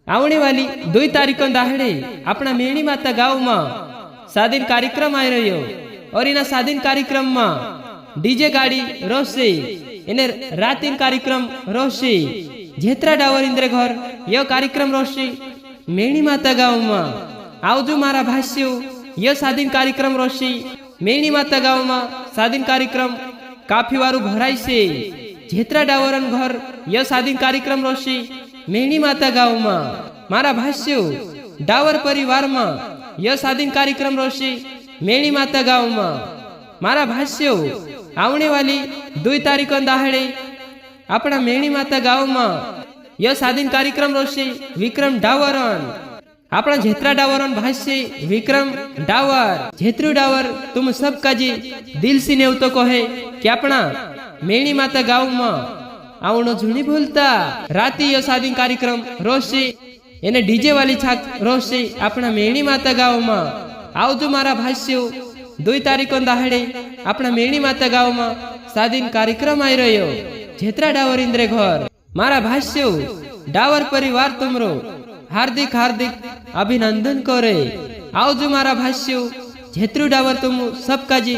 आवने वाली 2 तारीख दाहड़े अपना मेणी माता गाँव में सादीन कार्यक्रम आई रही और इना सादीन कार्यक्रम में डीजे गाड़ी रोसे इन्हें रातीन कार्यक्रम रोसे जेत्रा डावर इंद्र घर यह कार्यक्रम रोसे मेणी माता गाँव में आवजो मारा भाष्यो यह सादीन कार्यक्रम रोसे मेणी माता गाँव में सादीन कार्यक्रम काफी वारू भराई से जेत्रा डावरन घर यह सादीन कार्यक्रम रोसे मेणी माता गाँव में मारा भाष्यो डावर परिवार में यह सादीन कार्यक्रम रोसे मेणी माता गाँव में मारा भाष्यो आवने वाली 2 तारीख दाहड़े अपना मेणी माता गाँव में यह सादीन कार्यक्रम रोसे विक्रम डावरन अपना जेत्रा डावरन भाष्य विक्रम डावर जेत्रु डावर तुम सब का जी दिल से नेव तो कहे कि अपना मेणी माता गाँव में आवनो झूनी भूलता राती यह सादीन कार्यक्रम रोसे एने डीजे वाली छाक रोसे अपना मेणी माता गाँव में आवजो मारा भाष्यो 2 तारीख दाहड़े अपना मेणी माता गाँव में सादीन कार्यक्रम आई रह्यो जेत्रा डावर इंद्रे घर मारा भाष्यो डावर परिवार तुमरो हार्दिक हार्दिक अभिनंदन करे आवजो मारा भाष्यो जेत्रु डावर तुम सबका जी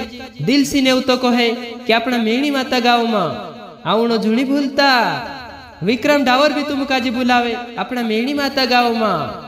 दिल से नेव तो कहे कि अपना मेणी माता गाँव में आवनो झूनी भूलता विक्रम डावर भी तुम काजी बुलावे अपना मेणी माता गाँव में।